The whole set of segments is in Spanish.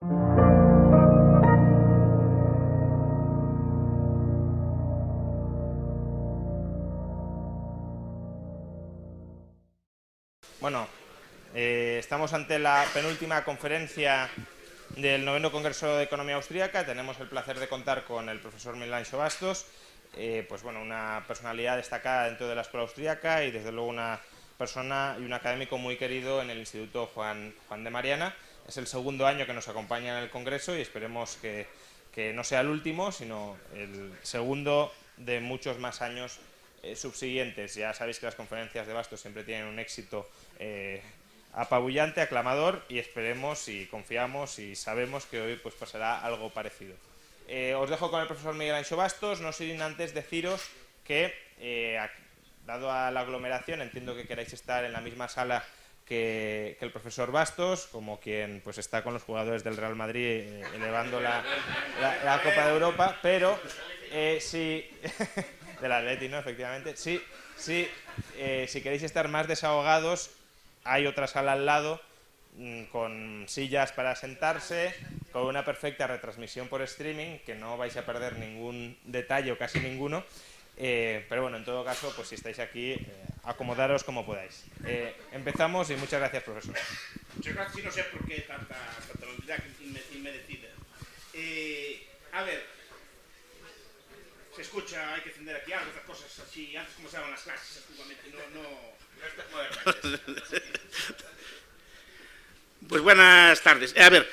Bueno, estamos ante la penúltima conferencia del 9º Congreso de Economía Austríaca. Tenemos el placer de contar con el profesor Milancho Bastos, pues bueno, una personalidad destacada dentro de la escuela austríaca y desde luego una persona y un académico muy querido en el Instituto Juan de Mariana. Es el segundo año que nos acompaña en el Congreso y esperemos que no sea el último, sino el segundo de muchos más años subsiguientes. Ya sabéis que las conferencias de Bastos siempre tienen un éxito apabullante, aclamador, y esperemos y confiamos y sabemos que hoy pues pasará algo parecido. Os dejo con el profesor Miguel Anxo Bastos, no sin antes deciros que, dado a la aglomeración, entiendo que queráis estar en la misma sala que el profesor Bastos, como quien pues está con los jugadores del Real Madrid elevando la Copa de Europa, pero si del Atleti, ¿no? Efectivamente, si queréis estar más desahogados, hay otra sala al lado con sillas para sentarse, con una perfecta retransmisión por streaming, que no vais a perder ningún detalle o casi ninguno. Pero bueno, en todo caso, pues si estáis aquí, acomodaros como podáis. Empezamos y muchas gracias, profesor. Muchas gracias, y no sé por qué tanta velocidad inmerecida. A ver, se escucha, hay que encender aquí algo, otras cosas así, antes como se daban las clases, antiguamente, no estas modernas. Pues buenas tardes. A ver,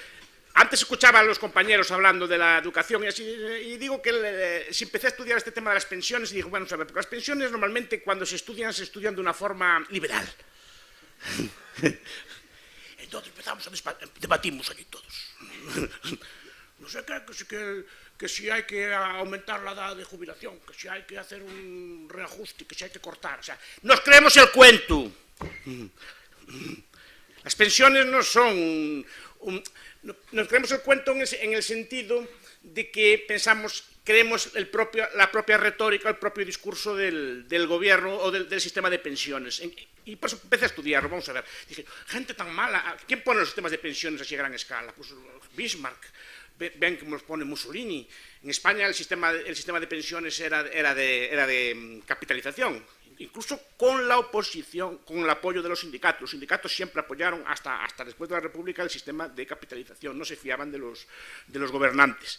antes escuchaba a los compañeros hablando de la educación y así, y digo que si empecé a estudiar este tema de las pensiones, y digo, bueno, a ver, porque las pensiones normalmente cuando se estudian de una forma liberal. Entonces empezamos a debatimos allí todos. No sé qué, que si hay que aumentar la edad de jubilación, que si hay que hacer un reajuste, que si hay que cortar. O sea, nos creemos el cuento. Las pensiones no son... nos creemos el cuento en el sentido de que creemos la propia retórica, el propio discurso del gobierno o del sistema de pensiones. Y por eso empecé a estudiarlo, vamos a ver. Dije, gente tan mala, ¿quién pone los sistemas de pensiones así a gran escala? Pues Bismarck. Ven cómo los pone Mussolini. En España el sistema de pensiones era de capitalización, incluso con la oposición, con el apoyo de los sindicatos. Los sindicatos siempre apoyaron, hasta después de la República, el sistema de capitalización. No se fiaban de los gobernantes.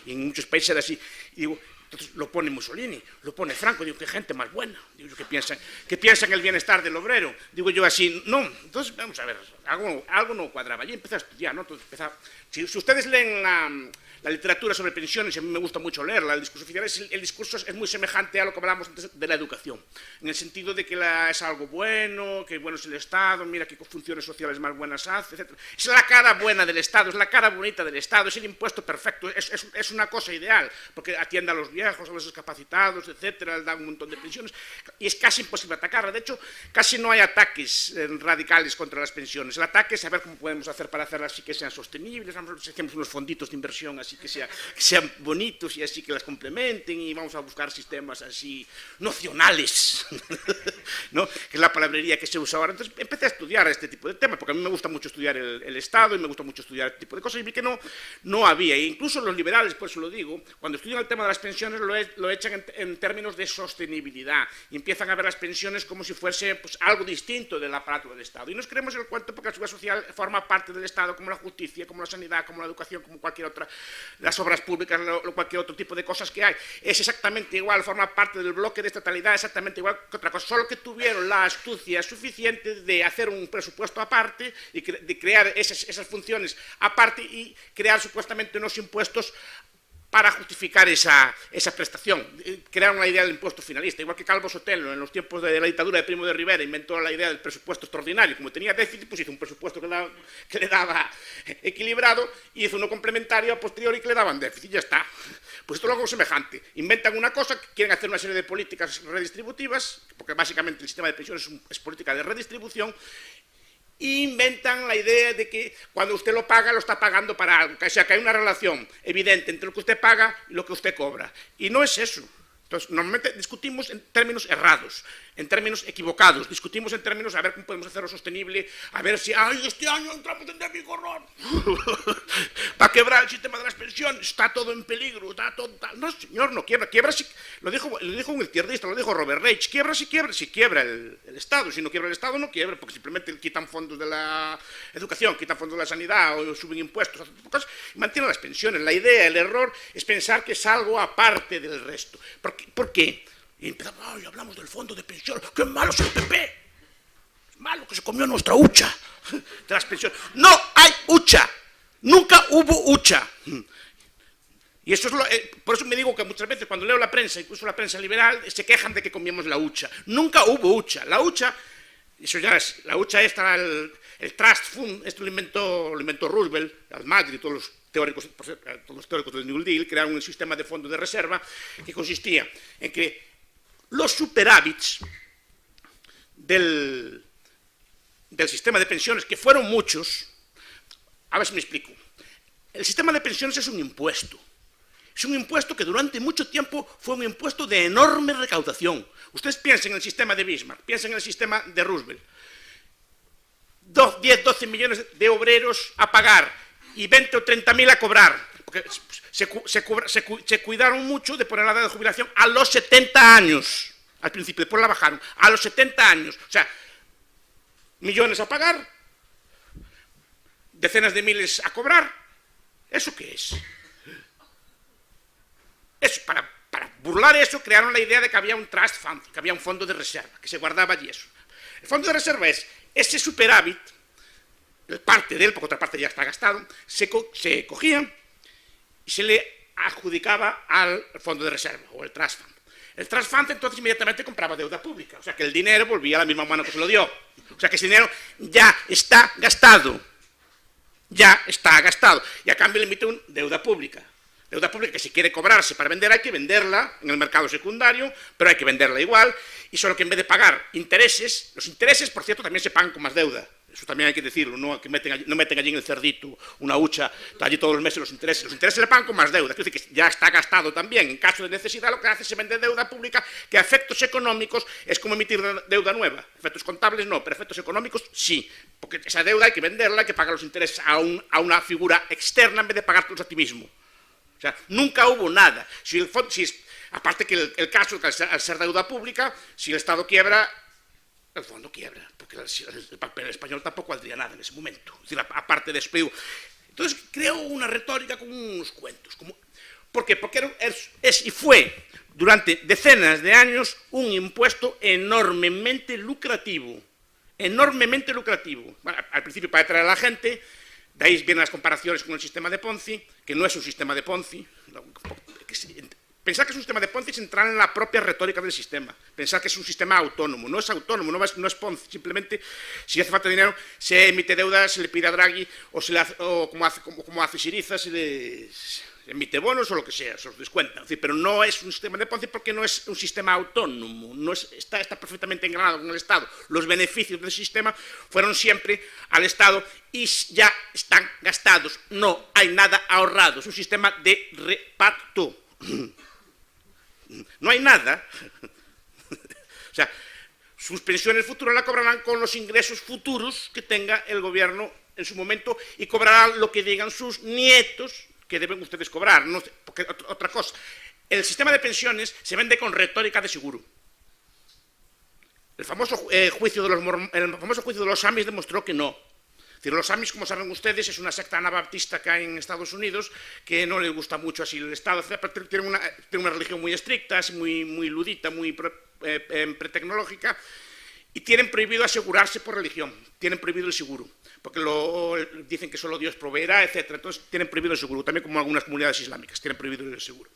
Y en muchos países era así. Y digo, entonces lo pone Mussolini, lo pone Franco. Digo, qué gente más buena. Digo yo, que piensan en el bienestar del obrero. Digo yo así, no. Entonces, vamos a ver, algo no cuadraba. Y empecé a estudiar, ¿no? Entonces, si ustedes leen la literatura sobre pensiones, y a mí me gusta mucho leerla, el discurso oficial, el discurso es muy semejante a lo que hablábamos antes de la educación, en el sentido de que es algo bueno, que bueno es el Estado, mira qué funciones sociales más buenas hace, etc. Es la cara buena del Estado, es la cara bonita del Estado, es el impuesto perfecto, es una cosa ideal, porque atiende a los viejos, a los discapacitados, etc., da un montón de pensiones, y es casi imposible atacarla. De hecho, casi no hay ataques radicales contra las pensiones. El ataque es saber cómo podemos hacer para hacerlas así que sean sostenibles, hacemos unos fonditos de inversión así que sean bonitos y así que las complementen, y vamos a buscar sistemas así nocionales, ¿no? Que es la palabrería que se usa ahora. Entonces empecé a estudiar este tipo de temas, porque a mí me gusta mucho estudiar el Estado y me gusta mucho estudiar este tipo de cosas, y vi que no había, e incluso los liberales, por eso lo digo, cuando estudian el tema de las pensiones lo echan en términos de sostenibilidad, y empiezan a ver las pensiones como si fuese pues, algo distinto del aparato del Estado. Y nos creemos el cuento porque la seguridad social forma parte del Estado, como la justicia, como la sanidad, como la educación, como cualquier otra, las obras públicas, cualquier otro tipo de cosas que hay. Es exactamente igual, forma parte del bloque de estatalidad, exactamente igual que otra cosa, solo que tuvieron la astucia suficiente de hacer un presupuesto aparte y de crear esas funciones aparte y crear supuestamente unos impuestos para justificar esa prestación. Crearon la idea del impuesto finalista, igual que Calvo Sotelo, en los tiempos de la dictadura de Primo de Rivera, inventó la idea del presupuesto extraordinario. Como tenía déficit, pues hizo un presupuesto que le daba equilibrado, y hizo uno complementario a posteriori que le daban déficit, y ya está. Pues esto es algo semejante. Inventan una cosa, quieren hacer una serie de políticas redistributivas, porque básicamente el sistema de pensiones es política de redistribución, y inventan la idea de que cuando usted lo paga, lo está pagando para algo, o sea, que hay una relación evidente entre lo que usted paga y lo que usted cobra. Y no es eso. Entonces, normalmente discutimos en términos errados, en términos equivocados, discutimos en términos a ver cómo podemos hacerlo sostenible, a ver si, ¡ay, este año entramos en déficit! pensiones, está todo en peligro, está todo tal. No, señor, no quiebra. Quiebra si, lo dijo un izquierdista, lo dijo Robert Reich. Quiebra si quiebra el Estado. Si no quiebra el Estado, no quiebra, porque simplemente quitan fondos de la educación, quitan fondos de la sanidad, o suben impuestos, hacen cosas, y mantienen las pensiones. La idea, el error, es pensar que es algo aparte del resto. ¿Por qué? Y empezamos, ay, hablamos del fondo de pensión, ¡qué malo es el PP! Es malo que se comió nuestra hucha de las pensiones. ¡No hay hucha! Nunca hubo hucha. Y eso es por eso me digo que muchas veces cuando leo la prensa, incluso la prensa liberal, se quejan de que comíamos la hucha. Nunca hubo hucha. La hucha, eso ya es, la hucha esta, el Trust Fund, esto lo inventó Roosevelt, Almagro y todos los teóricos del New Deal, crearon un sistema de fondo de reserva que consistía en que los superávits del sistema de pensiones, que fueron muchos, a ver si me explico. El sistema de pensiones es un impuesto. Es un impuesto que durante mucho tiempo fue un impuesto de enorme recaudación. Ustedes piensen en el sistema de Bismarck, piensen en el sistema de Roosevelt. 10, 12 millones de obreros a pagar y 20 o 30.000 a cobrar. Porque se cuidaron mucho de poner la edad de jubilación a los 70 años. Al principio, después la bajaron. A los 70 años. O sea, millones a pagar, decenas de miles a cobrar. ¿Eso qué es? Para burlar eso, crearon la idea de que había un trust fund, que había un fondo de reserva, que se guardaba allí eso. El fondo de reserva es ese superávit, parte de él, porque otra parte ya está gastado, se cogía y se le adjudicaba al fondo de reserva, o el trust fund. El trust fund entonces inmediatamente compraba deuda pública, o sea que el dinero volvía a la misma mano que se lo dio. O sea que ese dinero ya está gastado. Ya está gastado. Y a cambio le emite una deuda pública. Deuda pública que si quiere cobrarse para vender hay que venderla en el mercado secundario, pero hay que venderla igual, y solo que en vez de pagar intereses, los intereses, por cierto, también se pagan con más deuda. Eso también hay que decirlo, no meten allí en el cerdito una hucha, está allí todos los meses los intereses le pagan con más deuda, es decir, que ya está gastado también. En caso de necesidad lo que hace es vender deuda pública, que a efectos económicos es como emitir deuda nueva. Efectos contables no, pero efectos económicos sí, porque esa deuda hay que venderla, hay que pagar los intereses a una figura externa en vez de pagártelos a ti mismo. O sea, nunca hubo nada. Aparte que el caso, que al ser deuda pública, si el Estado quiebra, el fondo quiebra, porque el papel español tampoco valdría nada en ese momento. Es decir, aparte de eso. Entonces, creo una retórica con unos cuentos. ¿Por qué? Porque es y fue, durante decenas de años, un impuesto enormemente lucrativo. Enormemente lucrativo. Bueno, al principio para atraer a la gente. De ahí vienen las comparaciones con el sistema de Ponzi, que no es un sistema de Ponzi. Pensar que es un sistema de Ponzi es entrar en la propia retórica del sistema. Pensar que es un sistema autónomo. No es autónomo, no es Ponzi. Simplemente, si hace falta dinero, se emite deuda, se le pide a Draghi, o como hace Syriza, se le emite bonos o lo que sea, se los descuentan. Es decir, pero no es un sistema de Ponzi porque no es un sistema autónomo, está perfectamente engranado con el Estado. Los beneficios del sistema fueron siempre al Estado y ya están gastados, no hay nada ahorrado, es un sistema de reparto. No hay nada. O sea, sus pensiones futuras la cobrarán con los ingresos futuros que tenga el gobierno en su momento y cobrarán lo que digan sus nietos que deben ustedes cobrar. No, porque otra cosa, el sistema de pensiones se vende con retórica de seguro. El famoso juicio de los Amis demostró que no. Es decir, los Amis, como saben ustedes, es una secta anabaptista que hay en Estados Unidos que no les gusta mucho así el Estado. Tiene una religión muy estricta, así muy ludita, muy pretecnológica, y tienen prohibido asegurarse por religión, tienen prohibido el seguro, porque dicen que solo Dios proveerá, etc. Entonces tienen prohibido el seguro, también como algunas comunidades islámicas tienen prohibido el seguro.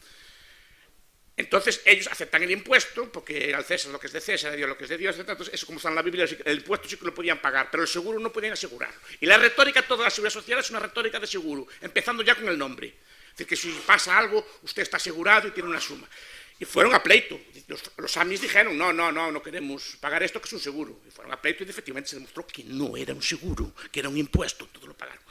Entonces ellos aceptan el impuesto, porque al César lo que es de César, a Dios lo que es de Dios, etc. Entonces eso, como está en la Biblia, el impuesto sí que lo podían pagar, pero el seguro no podían asegurar. Y la retórica, toda la seguridad social es una retórica de seguro, empezando ya con el nombre. Es decir, que si pasa algo, usted está asegurado y tiene una suma. Y fueron a pleito. Los Amis dijeron, no queremos pagar esto, que es un seguro. Y fueron a pleito y efectivamente se demostró que no era un seguro, que era un impuesto, todo lo pagaron.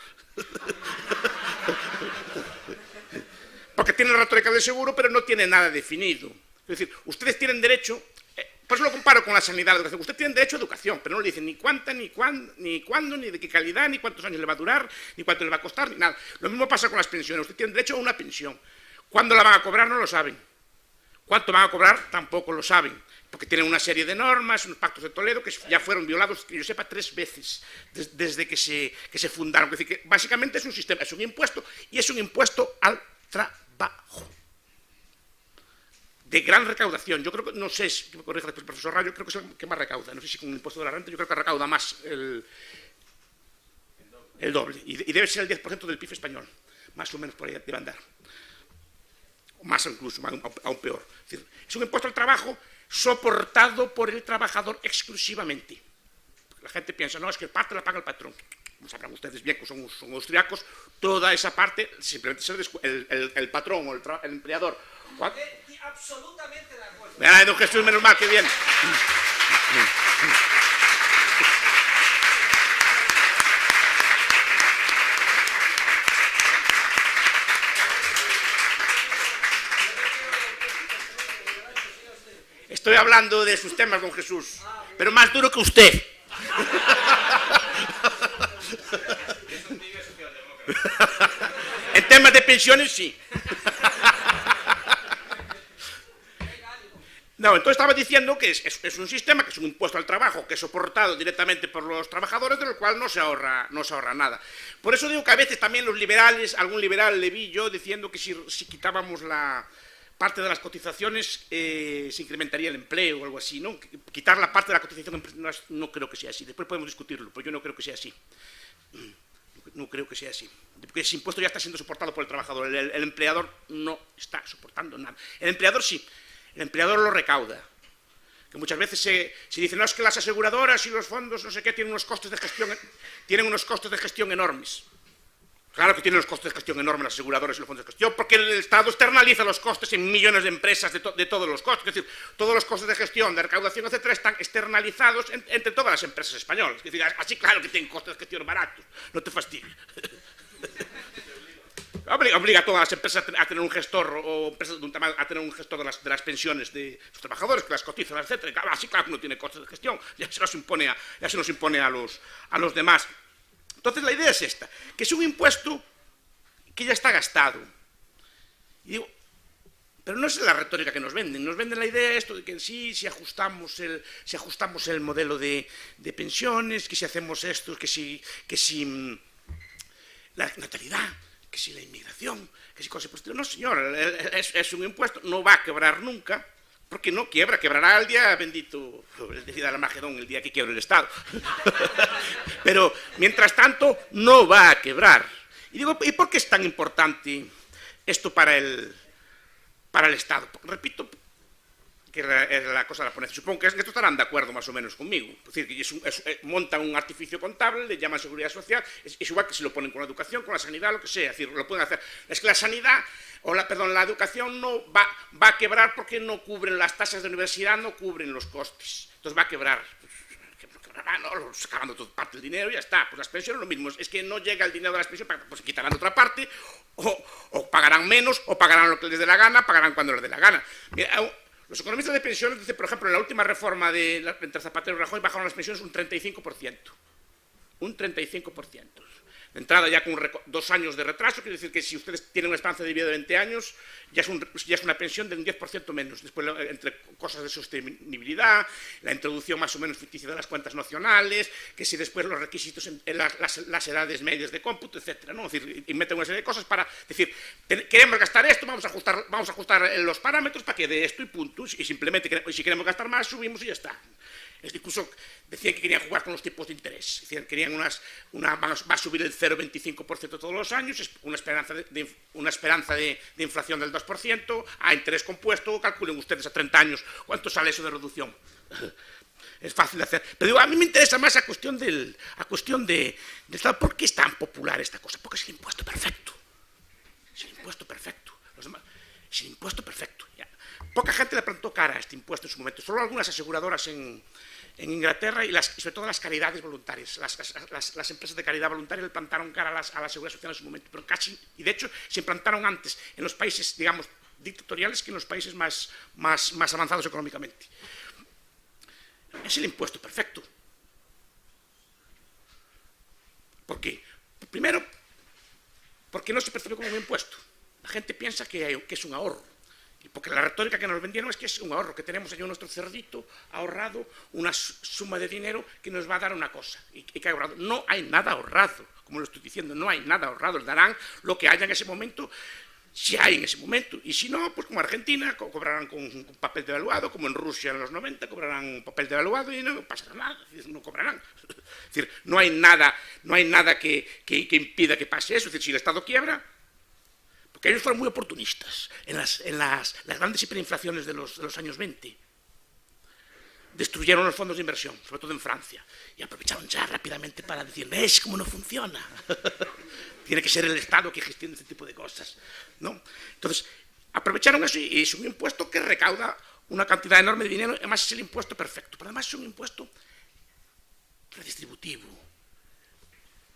Porque tiene la retórica del seguro, pero no tiene nada definido. Es decir, ustedes tienen derecho, Por eso lo comparo con la sanidad, la educación. Usted tiene derecho a educación, pero no le dicen ni cuánta, ni cuándo, ni de qué calidad, ni cuántos años le va a durar, ni cuánto le va a costar, ni nada. Lo mismo pasa con las pensiones. Usted tiene derecho a una pensión. ¿Cuándo la van a cobrar? No lo saben. ¿Cuánto van a cobrar? Tampoco lo saben. Porque tienen una serie de normas, unos pactos de Toledo, que ya fueron violados, que yo sepa, 3 veces desde que se fundaron. Es decir, que básicamente es un sistema, es un impuesto, y es un impuesto al trabajo. De gran recaudación. Yo creo que, no sé si me corrija después el profesor Rayo, creo que es el que más recauda. No sé si con el impuesto de la renta, yo creo que recauda más el doble. Y debe ser el 10% del PIB español. Más o menos por ahí debe andar. O más incluso, aún peor. Es un impuesto al trabajo soportado por el trabajador exclusivamente. La gente piensa, no, es que el parte la paga el patrón. Como sabrán ustedes bien, que son austriacos, toda esa parte simplemente es el patrón o el empleador. Absolutamente de acuerdo. Ay, don Jesús, menos mal, que bien. Estoy hablando de sus temas, don Jesús, pero más duro que usted. En temas de pensiones, sí. No, entonces estaba diciendo que es un sistema, que es un impuesto al trabajo, que es soportado directamente por los trabajadores, de lo cual no se ahorra nada. Por eso digo que a veces también los liberales, algún liberal le vi yo diciendo que si quitábamos la parte de las cotizaciones se incrementaría el empleo o algo así, ¿no? Quitar la parte de la cotización no creo que sea así. Después podemos discutirlo, pero yo no creo que sea así. No creo que sea así. Porque ese impuesto ya está siendo soportado por el trabajador. El empleador no está soportando nada. El empleador sí. El empleador lo recauda. Que muchas veces se dice, no, es que las aseguradoras y los fondos, no sé qué, tienen unos costes de gestión enormes. Claro que tienen los costes de gestión enormes las aseguradoras y los fondos de gestión, porque el Estado externaliza los costes en millones de empresas de todos los costes. Es decir, todos los costes de gestión, de recaudación, etcétera, están externalizados entre todas las empresas españolas. Es decir, así claro que tienen costes de gestión baratos. No te fastidies. Obliga a todas las empresas a tener un gestor o empresas de un tamaño, a tener un gestor de las pensiones de sus trabajadores, que las cotizan, etcétera. Así claro que no tiene costes de gestión, ya se nos impone a los demás. Entonces la idea es esta, que es un impuesto que ya está gastado. Y digo, pero no es la retórica que nos venden la idea esto de que sí, si ajustamos el modelo de pensiones, que si hacemos esto, que si la natalidad, que si la inmigración, que si cosas positivas. No, señor, es un impuesto, no va a quebrar nunca, porque no quiebra, quebrará el día bendito, es decir, al Armagedón, el día que quiebre el Estado. Pero, mientras tanto, no va a quebrar. Y digo, ¿y por qué es tan importante esto para el Estado? Repito, que es la cosa de la ponencia. Supongo que esto estarán de acuerdo más o menos conmigo. Es decir, que montan un artificio contable, le llaman seguridad social, es igual que si lo ponen con la educación, con la sanidad, lo que sea. Es decir, lo pueden hacer. Es que la sanidad, la educación no va a quebrar porque no cubren las tasas de universidad, no cubren los costes. Entonces va a quebrar. No, sacando toda parte del dinero y ya está. Pues las pensiones lo mismo, es que no llega el dinero de las pensiones, pues quitarán otra parte, o pagarán menos, o pagarán lo que les dé la gana, pagarán cuando les dé la gana. Mira, los economistas de pensiones dicen, por ejemplo, en la última reforma entre Zapatero y Rajoy bajaron las pensiones un 35%. Un 35%. De entrada ya con 2 años de retraso, quiere decir que si ustedes tienen una esperanza de vida de 20 años, ya es una pensión de un 10% menos. Después, entre cosas de sostenibilidad, la introducción más o menos ficticia de las cuentas nacionales, que si después los requisitos en las edades medias de cómputo, etcétera, ¿no? Es decir, y meten una serie de cosas para decir, queremos gastar esto, vamos a ajustar los parámetros para que dé esto y punto. Y simplemente, si queremos gastar más, subimos y ya está. Incluso decían que querían jugar con los tipos de interés. Decían que querían va a subir el 0,25% todos los años, es una esperanza de inflación del 2%, a interés compuesto, calculen ustedes a 30 años cuánto sale eso de reducción. Es fácil de hacer. Pero digo, a mí me interesa más a cuestión de ¿por qué es tan popular esta cosa? Porque es el impuesto perfecto. Es el impuesto perfecto. Es el impuesto perfecto. Ya. Poca gente le plantó cara a este impuesto en su momento. Solo algunas aseguradoras en Inglaterra y sobre todo las caridades voluntarias. Las empresas de caridad voluntaria le plantaron cara a la seguridad social en su momento. Pero casi, y de hecho se implantaron antes en los países, digamos, dictatoriales que en los países más avanzados económicamente. es el impuesto perfecto. ¿Por qué? Primero, porque no se percibe como un impuesto. La gente piensa que es un ahorro. Y porque la retórica que nos vendieron es que es un ahorro, que tenemos ahí nuestro cerdito ahorrado, una suma de dinero que nos va a dar una cosa. Y que ha ahorrado. No hay nada ahorrado, como lo estoy diciendo, no hay nada ahorrado. Les darán lo que haya en ese momento, si hay en ese momento. Y si no, pues como Argentina, cobrarán con papel devaluado, como en Rusia en los 90, cobrarán papel devaluado y no pasará nada, no cobrarán. Es decir, no hay nada que impida que pase eso. Es decir, si el Estado quiebra, porque ellos fueron muy oportunistas en las grandes hiperinflaciones de los años 20. Destruyeron los fondos de inversión, sobre todo en Francia, y aprovecharon ya rápidamente para decir, ¿ves cómo no funciona? Tiene que ser el Estado que gestione este tipo de cosas, ¿no? Entonces, aprovecharon eso y es un impuesto que recauda una cantidad enorme de dinero, además es el impuesto perfecto, pero además es un impuesto redistributivo.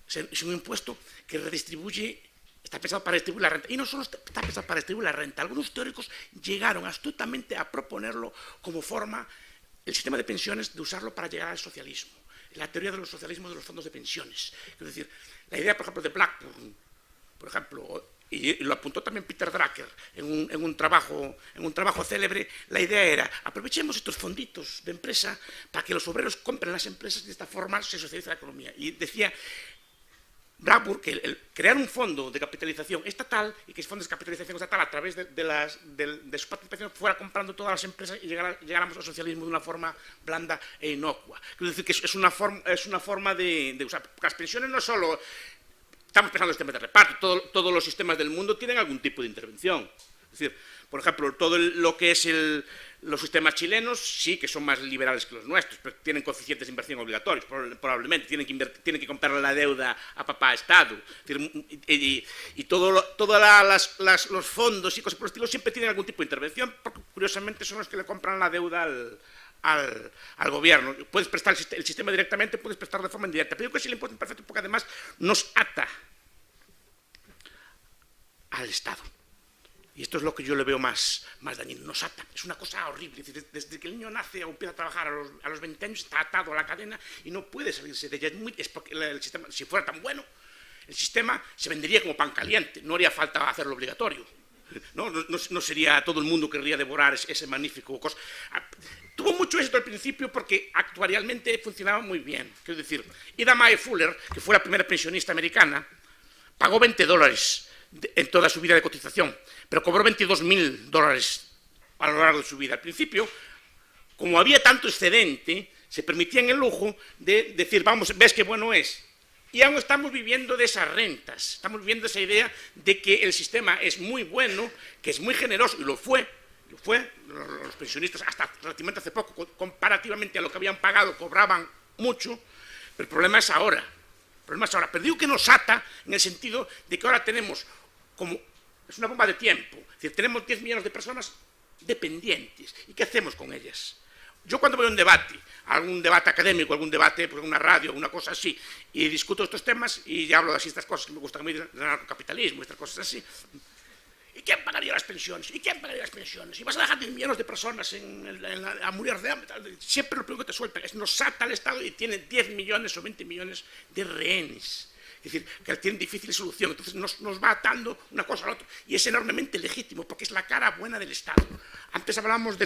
Es un impuesto que redistribuye. Está pensado para distribuir la renta. Y no solo está pensado para distribuir la renta. Algunos teóricos llegaron astutamente a proponerlo como forma, el sistema de pensiones, de usarlo para llegar al socialismo. La teoría de los socialismos de los fondos de pensiones. Es decir, la idea, por ejemplo, de Blackburn, por ejemplo, y lo apuntó también Peter Drucker en un trabajo célebre, la idea era, aprovechemos estos fonditos de empresa para que los obreros compren las empresas y de esta forma se socializa la economía. Y decía Blackburn que crear un fondo de capitalización estatal y que ese fondo de capitalización estatal a través de su participación fuera comprando todas las empresas y llegáramos al socialismo de una forma blanda e inocua. Es decir, que es una forma de usar. Porque las pensiones no solo. Estamos pensando en sistemas de reparto, todos los sistemas del mundo tienen algún tipo de intervención. Es decir, por ejemplo, todo lo que es los sistemas chilenos sí que son más liberales que los nuestros, pero tienen coeficientes de inversión obligatorios, probablemente, tienen que comprarle la deuda a papá Estado. Es decir, y todos los fondos y cosas por el estilo siempre tienen algún tipo de intervención, porque curiosamente son los que le compran la deuda al gobierno. Puedes prestar el sistema directamente, puedes prestar de forma indirecta. Pero yo creo que es el impuesto perfecto porque además nos ata al Estado. Y esto es lo que yo le veo más dañino, nos ata. Es una cosa horrible. Es decir, desde que el niño nace o empieza a trabajar a los 20 años, está atado a la cadena y no puede salirse de ella. Es porque el sistema, si fuera tan bueno, el sistema se vendería como pan caliente, no haría falta hacerlo obligatorio. No sería todo el mundo querría devorar ese magnífico cosa. Tuvo mucho éxito al principio porque actuarialmente funcionaba muy bien. Quiero decir, Ida Mae Fuller, que fue la primera pensionista americana, pagó $20 en toda su vida de cotización, pero cobró $22.000 a lo largo de su vida. Al principio, como había tanto excedente, se permitían el lujo de decir, vamos, ves qué bueno es. Y aún estamos viviendo de esas rentas, estamos viviendo esa idea de que el sistema es muy bueno, que es muy generoso, y lo fue. Los pensionistas hasta relativamente hace poco, comparativamente a lo que habían pagado, cobraban mucho, pero el problema es ahora. Pero digo que nos ata en el sentido de que ahora tenemos como, es una bomba de tiempo, es decir, tenemos 10 millones de personas dependientes. ¿Y qué hacemos con ellas? Yo cuando voy a un debate, algún debate académico, algún debate por una radio, alguna cosa así, y discuto estos temas y ya hablo de así estas cosas que me gustan a mí, del anarcocapitalismo, estas cosas así. ¿Y quién pagaría las pensiones? ¿Y quién pagaría las pensiones? ¿Y vas a dejar 10 millones de personas a morir de hambre? Siempre lo primero que te sueltan es nos ata al Estado y tiene 10 millones o 20 millones de rehenes. Es decir, que tienen difícil solución. Entonces nos va atando una cosa a la otra. Y es enormemente legítimo porque es la cara buena del Estado. Antes hablábamos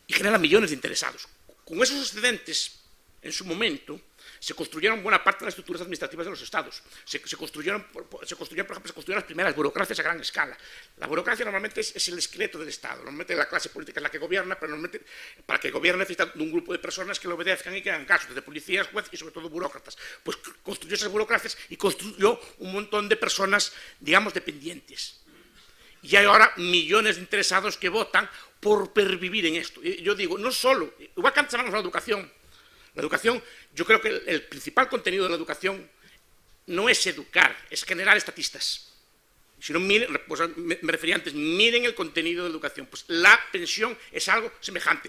y genera millones de interesados. Con esos excedentes, en su momento, se construyeron buena parte de las estructuras administrativas de los estados. Se construyeron, por ejemplo, las primeras burocracias a gran escala. La burocracia normalmente es el esqueleto del Estado. Normalmente la clase política es la que gobierna, pero normalmente para que gobierne necesita de un grupo de personas que le obedezcan y que hagan caso, desde policías, jueces y sobre todo burócratas. Pues construyó esas burocracias y construyó un montón de personas, digamos, dependientes. Y hay ahora millones de interesados que votan por pervivir en esto. Yo digo, no solo, igual que antes hablamos de la educación. La educación, yo creo que el principal contenido de la educación no es educar, es generar estatistas. Si no, miren, pues me refería antes, miren el contenido de la educación. Pues la pensión es algo semejante.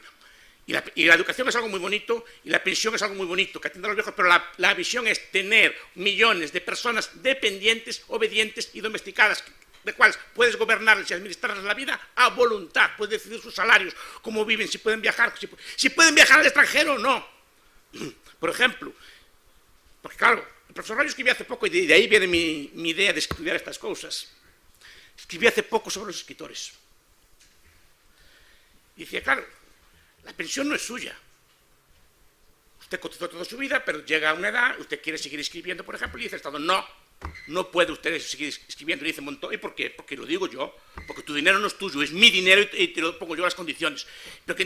Y la educación es algo muy bonito, y la pensión es algo muy bonito, que atienda a los viejos, pero la visión es tener millones de personas dependientes, obedientes y domesticadas, de cuales puedes gobernarles y administrarles la vida a voluntad, puedes decidir sus salarios, cómo viven, si pueden viajar, si pueden viajar al extranjero o no. Por ejemplo, porque claro, el profesor Rayo escribió hace poco, y de ahí viene mi idea de estudiar estas cosas, escribió hace poco sobre los escritores. Y decía, claro, la pensión no es suya. Usted cotizó toda su vida, pero llega a una edad, usted quiere seguir escribiendo, por ejemplo, y dice el Estado, no puede usted seguir escribiendo. Y dice Montoro, ¿y por qué? Porque lo digo yo, porque tu dinero no es tuyo, es mi dinero y te lo pongo yo a las condiciones. Pero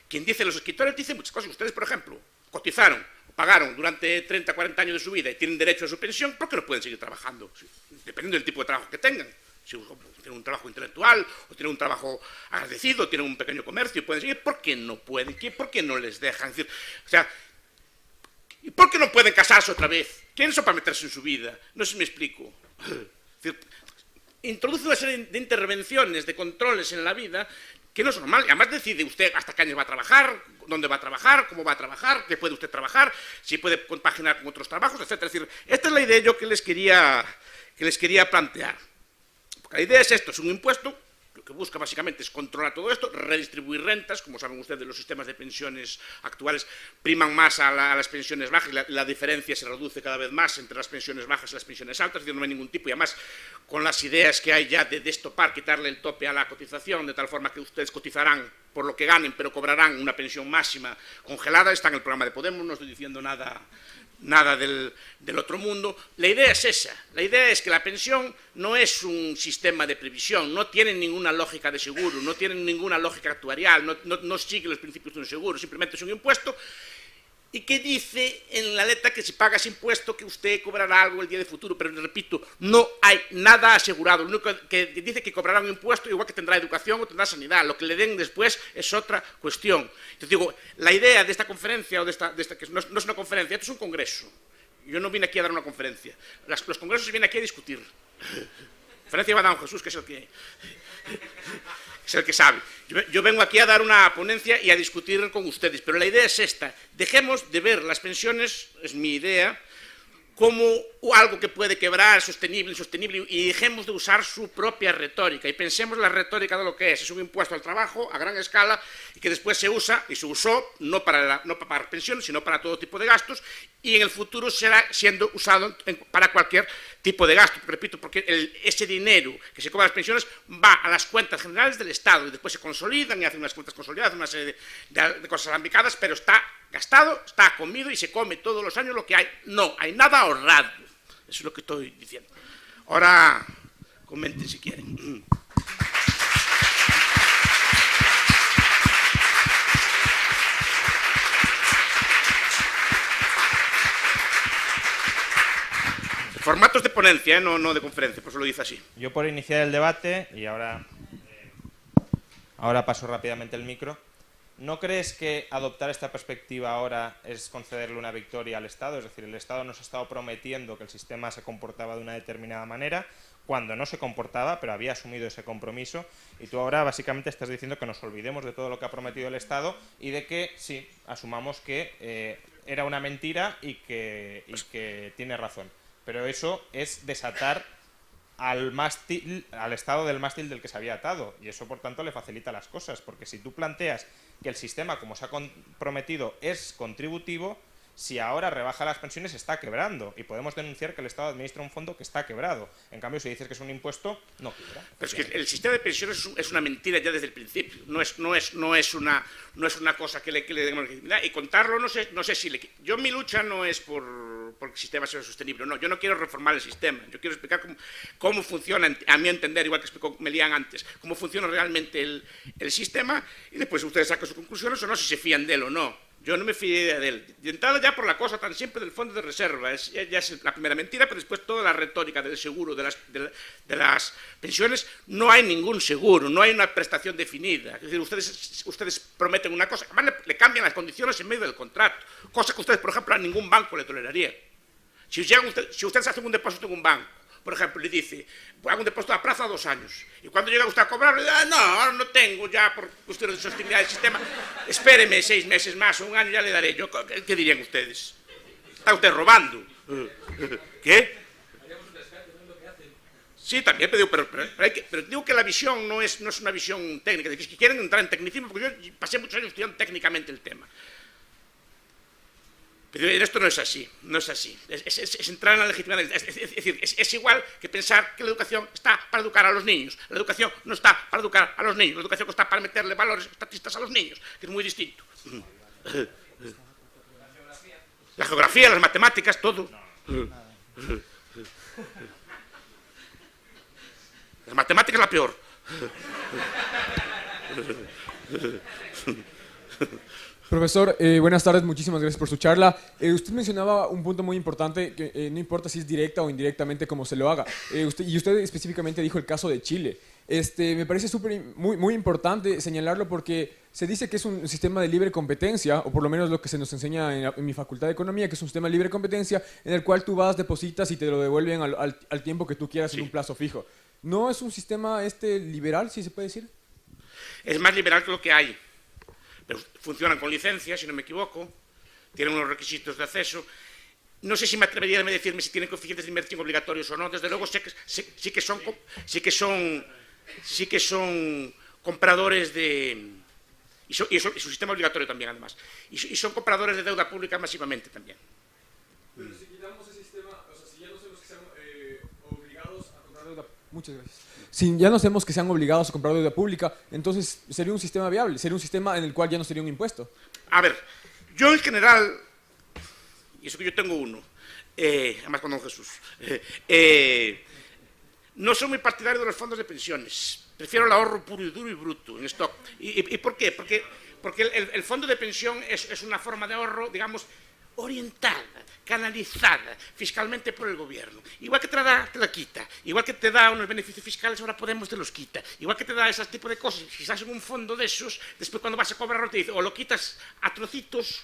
quien dice los escritores dice muchas cosas. Ustedes, por ejemplo, cotizaron, pagaron durante 30, 40 años de su vida y tienen derecho a su pensión, ¿por qué no pueden seguir trabajando? Dependiendo del tipo de trabajo que tengan. Si tienen un trabajo intelectual, o tienen un trabajo agradecido, o tienen un pequeño comercio, y pueden seguir, ¿por qué no pueden? ¿Por qué no les dejan? Es decir, o sea, ¿y por qué no pueden casarse otra vez? ¿Quiénes son para meterse en su vida? No sé si me explico. Es decir, introduce una serie de intervenciones, de controles en la vida, que no es normal. Y además decide usted hasta qué años va a trabajar, dónde va a trabajar, cómo va a trabajar, qué puede usted trabajar, si puede compaginar con otros trabajos, etc. Es decir, esta es la idea yo que les quería plantear. Porque la idea es esto, es un impuesto, lo que busca básicamente es controlar todo esto, redistribuir rentas. Como saben ustedes, los sistemas de pensiones actuales priman más a las pensiones bajas, y la diferencia se reduce cada vez más entre las pensiones bajas y las pensiones altas, es decir, no hay ningún tipo, y además con las ideas que hay ya de destopar, quitarle el tope a la cotización, de tal forma que ustedes cotizarán por lo que ganen, pero cobrarán una pensión máxima congelada. Está en el programa de Podemos, no estoy diciendo nada del otro mundo. La idea es esa, la idea es que la pensión no es un sistema de previsión, no tiene ninguna lógica de seguro, no tiene ninguna lógica actuarial, no sigue los principios de un seguro, simplemente es un impuesto, y que dice en la letra que si paga ese impuesto que usted cobrará algo el día de futuro, pero repito, no hay nada asegurado. Lo único que dice que cobrará un impuesto, igual que tendrá educación o tendrá sanidad, lo que le den después es otra cuestión. Entonces digo, la idea de esta conferencia, o de esta que no es una conferencia, esto es un congreso. Yo no vine aquí a dar una conferencia, los congresos se vienen aquí a discutir. Conferencia va a dar don Jesús, que es el que sabe. Yo vengo aquí a dar una ponencia y a discutir con ustedes, pero la idea es esta: dejemos de ver las pensiones, es mi idea, como algo que puede quebrar, sostenible, insostenible, y dejemos de usar su propia retórica, y pensemos la retórica de lo que es un impuesto al trabajo a gran escala, y que después se usa, y se usó, no para pagar pensiones, sino para todo tipo de gastos, y en el futuro será siendo usado para cualquier tipo de gasto. Repito, porque ese dinero que se cobra las pensiones va a las cuentas generales del Estado, y después se consolidan y hacen unas cuentas consolidadas, una serie de cosas alambicadas, pero está gastado, está comido y se come todos los años lo que hay. No hay nada ahorrado. Eso es lo que estoy diciendo. Ahora, comenten si quieren. Formatos de ponencia, no de conferencia, por eso lo dice así. Yo, por iniciar el debate, y ahora paso rápidamente el micro, ¿no crees que adoptar esta perspectiva ahora es concederle una victoria al Estado? Es decir, el Estado nos ha estado prometiendo que el sistema se comportaba de una determinada manera, cuando no se comportaba, pero había asumido ese compromiso, y tú ahora básicamente estás diciendo que nos olvidemos de todo lo que ha prometido el Estado y de que, sí, asumamos que era una mentira y que tiene razón. Pero eso es desatar al Estado del mástil del que se había atado, y eso por tanto le facilita las cosas, porque si tú planteas que el sistema, como se ha comprometido, es contributivo, si ahora rebaja las pensiones está quebrando, y podemos denunciar que el Estado administra un fondo que está quebrado. En cambio, si dices que es un impuesto, no quiebra. Pero es que el sistema de pensiones es una mentira ya desde el principio, no es una cosa que le demos legitimidad, y contarlo no sé si yo, mi lucha no es por el sistema sea sostenible, no, yo no quiero reformar el sistema, yo quiero explicar cómo funciona, a mi entender, igual que explicó Melián antes, cómo funciona realmente el sistema, y después ustedes sacan sus conclusiones o no, si se fían de él o no. Yo no me fío de él. De entrada ya por la cosa tan simple del fondo de reserva, ya es la primera mentira, pero después toda la retórica del seguro, de las pensiones, no hay ningún seguro, no hay una prestación definida. Es decir, ustedes prometen una cosa, además le cambian las condiciones en medio del contrato, cosa que ustedes, por ejemplo, a ningún banco le tolerarían. Si ustedes hacen un depósito en un banco, por ejemplo, le dice, hago un depósito a plazo a 2 años, y cuando llega usted a cobrar, le dice, no, ahora no tengo ya por cuestiones de sostenibilidad del sistema, espéreme 6 meses más o 1 año, ya le daré yo. ¿Qué dirían ustedes? ¿Está usted robando? ¿Qué? Sí, también, pero digo que la visión no es una visión técnica, es que quieren entrar en tecnicismo, porque yo pasé muchos años estudiando técnicamente el tema. Pero esto no es así, no es así. Es entrar en la legitimidad. Es decir, es igual que pensar que la educación está para educar a los niños. La educación no está para educar a los niños. La educación está para meterle valores estatistas a los niños, que es muy distinto. La geografía, las matemáticas, todo. Las matemáticas es la peor. Profesor, buenas tardes, muchísimas gracias por su charla. Usted mencionaba un punto muy importante, que no importa si es directa o indirectamente como se lo haga. Usted específicamente dijo el caso de Chile. Me parece muy importante señalarlo porque se dice que es un sistema de libre competencia, o por lo menos lo que se nos enseña en mi facultad de Economía, que es un sistema de libre competencia en el cual tú vas, depositas y te lo devuelven al tiempo que tú quieras, sí, en un plazo fijo. ¿No es un sistema liberal, si se puede decir? Es más liberal que lo que hay. Pero funcionan con licencia, si no me equivoco, tienen unos requisitos de acceso. No sé si me atrevería a decirme si tienen coeficientes de inversión obligatorios o no. Desde luego sí que son compradores de... Y su sistema obligatorio también, además. Y son compradores de deuda pública masivamente también. Pero si quitamos ese sistema, o sea, si ya no sabemos que sean obligados a comprar deuda... Muchas gracias. Si ya no sabemos que sean obligados a comprar deuda pública, entonces sería un sistema viable, sería un sistema en el cual ya no sería un impuesto. A ver, yo en general, y eso que yo tengo uno, además con don Jesús, no soy muy partidario de los fondos de pensiones. Prefiero el ahorro puro y duro y bruto en stock. ¿Y por qué? Porque el fondo de pensión es una forma de ahorro, digamos, orientada, canalizada fiscalmente por el gobierno. Igual que te la da, te la quita. Igual que te da unos beneficios fiscales, ahora Podemos te los quita. Igual que te da ese tipo de cosas. Si estás en un fondo de esos, después cuando vas a cobrar te dice, o lo quitas a trocitos,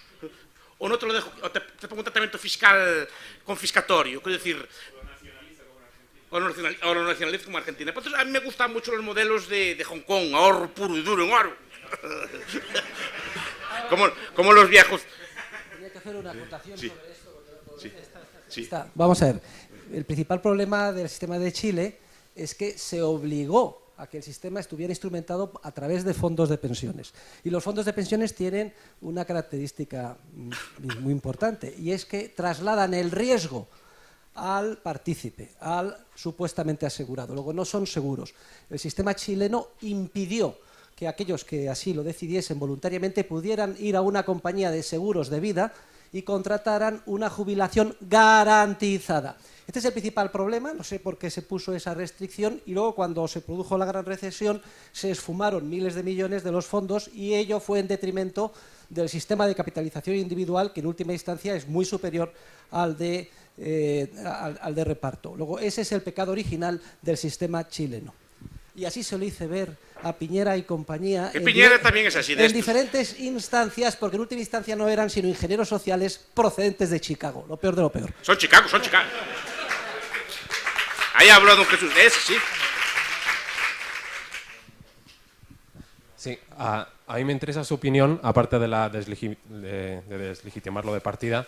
o no te lo dejo, o te pongo un tratamiento fiscal confiscatorio. Quiero decir, o lo nacionaliza como Argentina. Entonces, a mí me gustan mucho los modelos de Hong Kong, ahorro puro y duro en oro. como los viejos. Hacer una acotación sí, sobre esto, sí, sí. Vamos a ver, el principal problema del sistema de Chile es que se obligó a que el sistema estuviera instrumentado a través de fondos de pensiones. Y los fondos de pensiones tienen una característica muy importante, y es que trasladan el riesgo al partícipe, al supuestamente asegurado. Luego no son seguros. El sistema chileno impidió que aquellos que así lo decidiesen voluntariamente pudieran ir a una compañía de seguros de vida y contrataran una jubilación garantizada. Este es el principal problema, no sé por qué se puso esa restricción, y luego cuando se produjo la gran recesión se esfumaron miles de millones de los fondos y ello fue en detrimento del sistema de capitalización individual, que en última instancia es muy superior al de reparto. Luego, ese es el pecado original del sistema chileno. Y así se lo hice ver a Piñera y compañía Piñera también es así, en diferentes instancias, porque en última instancia no eran sino ingenieros sociales procedentes de Chicago, lo peor de lo peor. Son Chicago. Ahí habló don Jesús de eso, sí. Sí, a mí me interesa su opinión, aparte de deslegitimarlo de partida,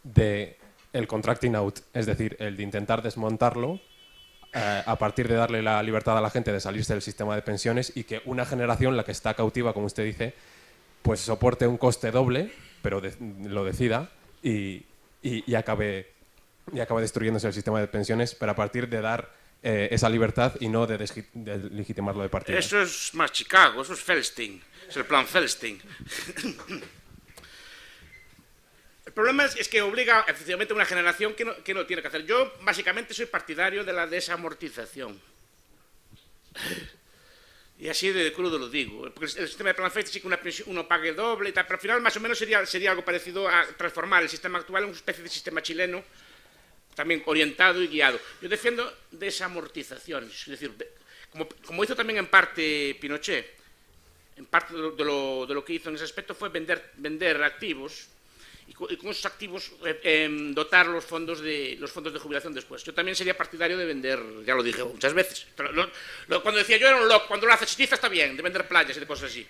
de el contracting out, es decir, el de intentar desmontarlo a partir de darle la libertad a la gente de salirse del sistema de pensiones y que una generación, la que está cautiva, como usted dice, pues soporte un coste doble, pero lo decida y acabe destruyéndose el sistema de pensiones, pero a partir de dar esa libertad y no de legitimarlo de partida. Eso es más Chicago, eso es Feldstein, es el plan Feldstein. El problema es que obliga efectivamente a una generación que no tiene que hacer. Yo básicamente soy partidario de la desamortización. Y así de crudo lo digo. Porque el sistema de plan Feldstein sí que uno pague doble y tal, pero al final más o menos sería algo parecido a transformar el sistema actual en una especie de sistema chileno, también orientado y guiado. Yo defiendo desamortizaciones, es decir, como hizo también en parte Pinochet. En parte de lo que hizo en ese aspecto fue vender activos y con esos activos dotar los fondos de jubilación después. Yo también sería partidario de vender, ya lo dije muchas veces, cuando decía yo era un loco, cuando lo hace Chichiza está bien, de vender playas y de cosas así.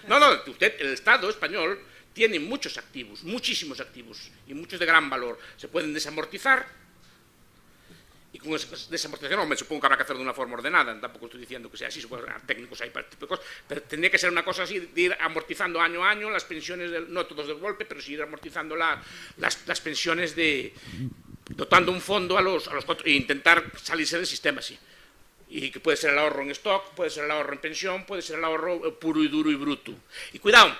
No, el Estado español tiene muchos activos, muchísimos activos, y muchos de gran valor. Se pueden desamortizar y con esa desamortización, me supongo que habrá que hacerlo de una forma ordenada, tampoco estoy diciendo que sea así, supongo que técnicos hay para este tipo de cosas, pero tendría que ser una cosa así, de ir amortizando año a año las pensiones, no todos de golpe, pero sí ir amortizando las pensiones dotando un fondo a los e intentar salirse del sistema así. Y que puede ser el ahorro en stock, puede ser el ahorro en pensión, puede ser el ahorro puro y duro y bruto. Y cuidado,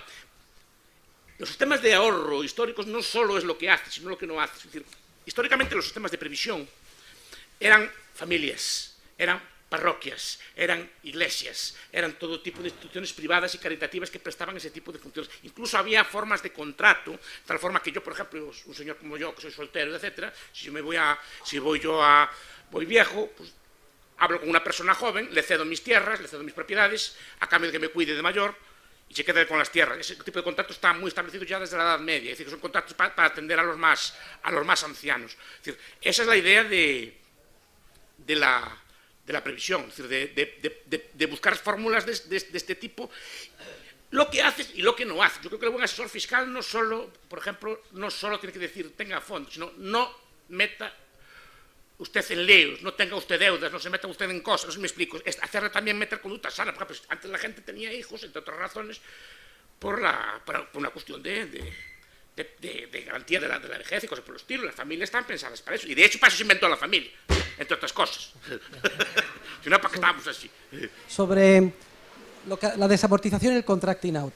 los sistemas de ahorro históricos no solo es lo que hace, sino lo que no hace. Es decir, históricamente los sistemas de previsión eran familias, eran parroquias, eran iglesias, eran todo tipo de instituciones privadas y caritativas que prestaban ese tipo de funciones. Incluso había formas de contrato, de tal forma que yo, por ejemplo, un señor como yo, que soy soltero, etcétera, si voy viejo, pues hablo con una persona joven, le cedo mis tierras, le cedo mis propiedades, a cambio de que me cuide de mayor y se quede con las tierras. Ese tipo de contrato está muy establecido ya desde la Edad Media, es decir, que son contratos para atender a los más ancianos. Es decir, esa es la idea de la previsión, es decir, de buscar fórmulas de este tipo, lo que hace y lo que no hace. Yo creo que el buen asesor fiscal no solo, por ejemplo, no solo tiene que decir tenga fondos, sino no meta usted en líos, no tenga usted deudas, no se meta usted en cosas, no sé si me explico, es hacerle también meter conducta sana. Por ejemplo, antes la gente tenía hijos, entre otras razones, por una cuestión de garantía de la vejez y cosas por el estilo. Las familias están pensadas para eso, y de hecho para eso se inventó la familia, entre otras cosas. Si no, ¿para qué estábamos así? Sobre la desamortización y el contracting out.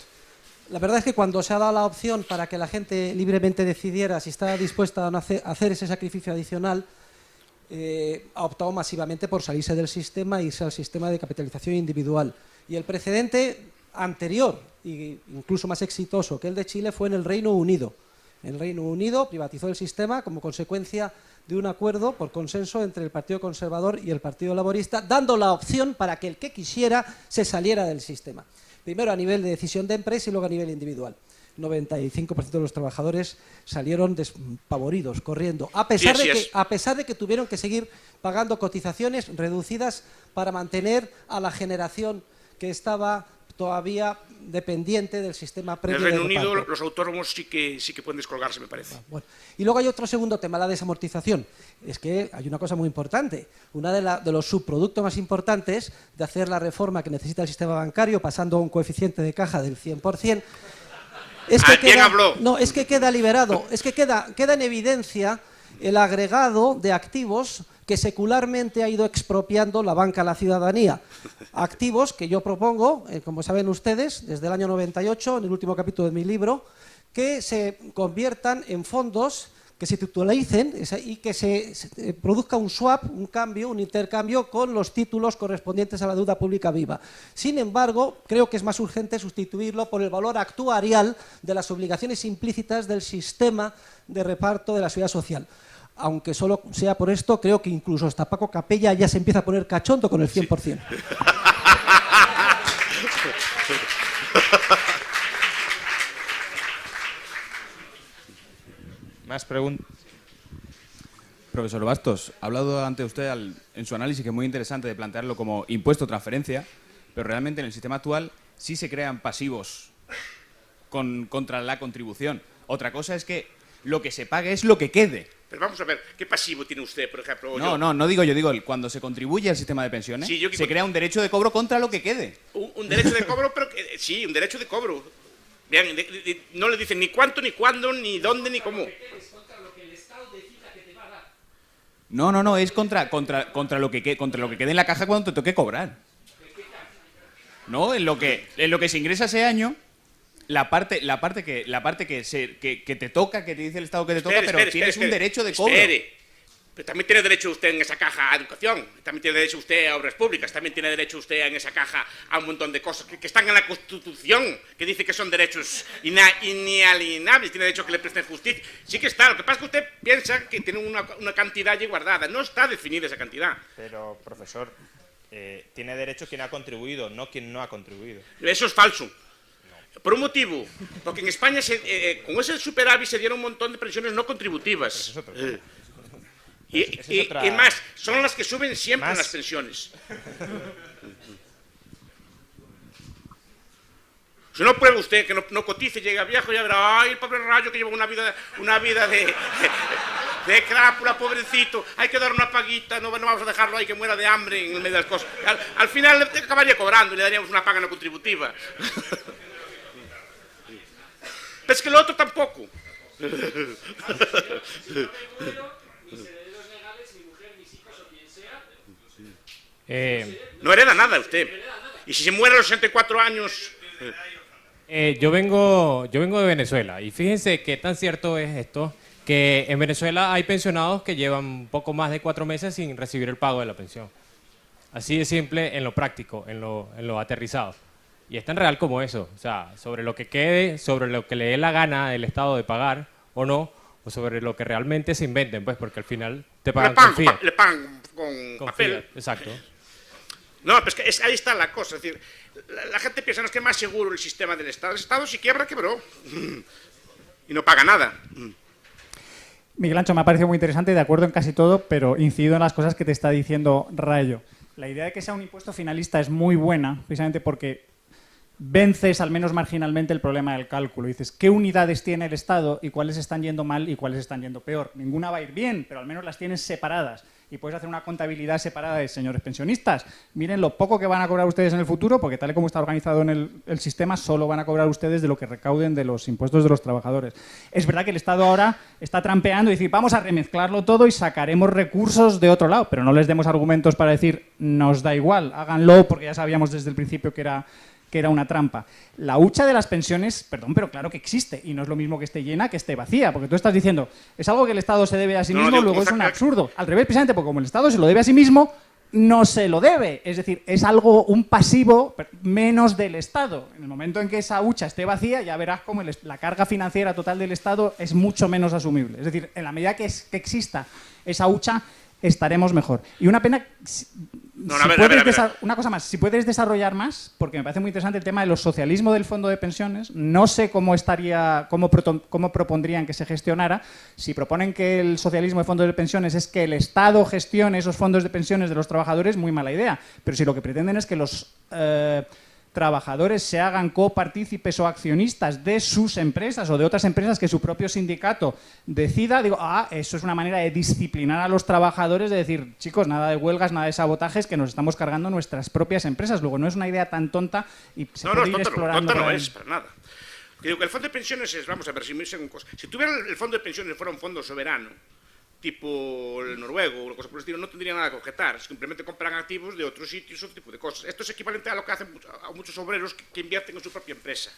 La verdad es que cuando se ha dado la opción para que la gente libremente decidiera si estaba dispuesta a hacer ese sacrificio adicional, ha optado masivamente por salirse del sistema e irse al sistema de capitalización individual. Y el precedente anterior, e incluso más exitoso que el de Chile, fue en el Reino Unido. El Reino Unido privatizó el sistema como consecuencia de un acuerdo por consenso entre el Partido Conservador y el Partido Laborista, dando la opción para que el que quisiera se saliera del sistema. Primero a nivel de decisión de empresa y luego a nivel individual. 95% de los trabajadores salieron despavoridos, corriendo, a pesar de que tuvieron que seguir pagando cotizaciones reducidas para mantener a la generación que estaba todavía dependiente del sistema previo. En el Reino Unido los autónomos sí que pueden descolgarse, me parece. Bueno. Y luego hay otro segundo tema, la desamortización. Es que hay una cosa muy importante. Uno de los subproductos más importantes de hacer la reforma que necesita el sistema bancario, pasando a un coeficiente de caja del 100%, es que queda liberado, es que queda en evidencia el agregado de activos que secularmente ha ido expropiando la banca a la ciudadanía. Activos que yo propongo, como saben ustedes, desde el año 98, en el último capítulo de mi libro, que se conviertan en fondos, que se titulicen y que se produzca un swap, un cambio, un intercambio con los títulos correspondientes a la deuda pública viva. Sin embargo, creo que es más urgente sustituirlo por el valor actuarial de las obligaciones implícitas del sistema de reparto de la seguridad social. Aunque solo sea por esto, creo que incluso hasta Paco Capella ya se empieza a poner cachondo con el 100%. Sí. Más preguntas. Profesor Bastos, ha hablado ante usted en su análisis, que es muy interesante, de plantearlo como impuesto o transferencia, pero realmente en el sistema actual sí se crean pasivos contra la contribución. Otra cosa es que lo que se pague es lo que quede. Pero vamos a ver, ¿qué pasivo tiene usted, por ejemplo? No digo yo, cuando se contribuye al sistema de pensiones, sí, se crea un derecho de cobro contra lo que quede. Un derecho de cobro, pero sí, un derecho de cobro. Bien, no le dicen ni cuánto, ni cuándo, ni dónde, ni cómo. No, es contra lo que quede en la caja cuando te toque cobrar. No, en lo que se ingresa ese año, la parte que te toca, que te dice el Estado que te toca, pero tienes un derecho de cobro. Pero también tiene derecho usted en esa caja a educación, también tiene derecho usted a obras públicas, también tiene derecho usted en esa caja a un montón de cosas que están en la Constitución, que dice que son derechos inalienables, tiene derecho a que le presten justicia. Sí que está, lo que pasa es que usted piensa que tiene una cantidad allí guardada, no está definida esa cantidad. Pero, profesor, tiene derecho quien ha contribuido, no quien no ha contribuido. Eso es falso. Por un motivo, porque en España con ese superávit se dieron un montón de pensiones no contributivas. Y más, son las que suben siempre las pensiones. Si no prueba usted que no cotice, llega viejo y ya verá, ay, el pobre rayo que lleva una vida de De crápula, pobrecito, hay que dar una paguita, no vamos a dejarlo ahí que muera de hambre en el medio de las cosas. Al final le acabaría cobrando y le daríamos una paga no contributiva. Pero es que lo otro tampoco. No hereda nada usted. Y si se muere a los 64 años... Yo vengo de Venezuela y fíjense qué tan cierto es esto, que en Venezuela hay pensionados que llevan poco más de 4 meses sin recibir el pago de la pensión. Así de simple en lo práctico, en lo aterrizado. Y es tan real como eso, o sea, sobre lo que quede, sobre lo que le dé la gana el Estado de pagar o no, o sobre lo que realmente se inventen, pues, porque al final te pagan con fiat. Le pagan con papel. Fiat, exacto. No, pero es que ahí está la cosa. Es decir, la gente piensa, no es que es más seguro el sistema del Estado. El Estado si quiebra, quebró. Y no paga nada. Miguel Ancho, me ha parecido muy interesante, de acuerdo en casi todo, pero incido en las cosas que te está diciendo Rayo. La idea de que sea un impuesto finalista es muy buena, precisamente porque vences al menos marginalmente el problema del cálculo. Dices, ¿qué unidades tiene el Estado y cuáles están yendo mal y cuáles están yendo peor? Ninguna va a ir bien, pero al menos las tienes separadas. Y puedes hacer una contabilidad separada de, señores pensionistas, miren lo poco que van a cobrar ustedes en el futuro, porque tal y como está organizado en el sistema, solo van a cobrar ustedes de lo que recauden de los impuestos de los trabajadores. Es verdad que el Estado ahora está trampeando y decir, vamos a remezclarlo todo y sacaremos recursos de otro lado, pero no les demos argumentos para decir, nos da igual, háganlo, porque ya sabíamos desde el principio que era una trampa. La hucha de las pensiones, perdón, pero claro que existe, y no es lo mismo que esté llena que esté vacía, porque tú estás diciendo, es algo que el Estado se debe a sí mismo, luego es un absurdo. Al revés, precisamente, porque como el Estado se lo debe a sí mismo, no se lo debe. Es decir, es algo, un pasivo menos del Estado. En el momento en que esa hucha esté vacía, ya verás cómo la carga financiera total del Estado es mucho menos asumible. Es decir, en la medida que exista esa hucha, estaremos mejor. Y una pena... Una cosa más, si puedes desarrollar más, porque me parece muy interesante el tema de los socialismos del fondo de pensiones, no sé cómo propondrían que se gestionara. Si proponen que el socialismo de fondos de pensiones es que el Estado gestione esos fondos de pensiones de los trabajadores, muy mala idea. Pero si lo que pretenden es que los trabajadores se hagan copartícipes o accionistas de sus empresas o de otras empresas que su propio sindicato decida, digo, eso es una manera de disciplinar a los trabajadores, de decir, chicos, nada de huelgas, nada de sabotajes, que nos estamos cargando nuestras propias empresas. Luego, no es una idea tan tonta y se puede ir explorando. No es para nada. Digo que el fondo de pensiones es, vamos a ver, si tuviera el fondo de pensiones fuera un fondo soberano, tipo el noruego o cosas por el estilo, no tendría nada que objetar. Simplemente compran activos de otros sitios, otro tipo de cosas. Esto es equivalente a lo que hacen a muchos obreros que invierten en su propia empresa.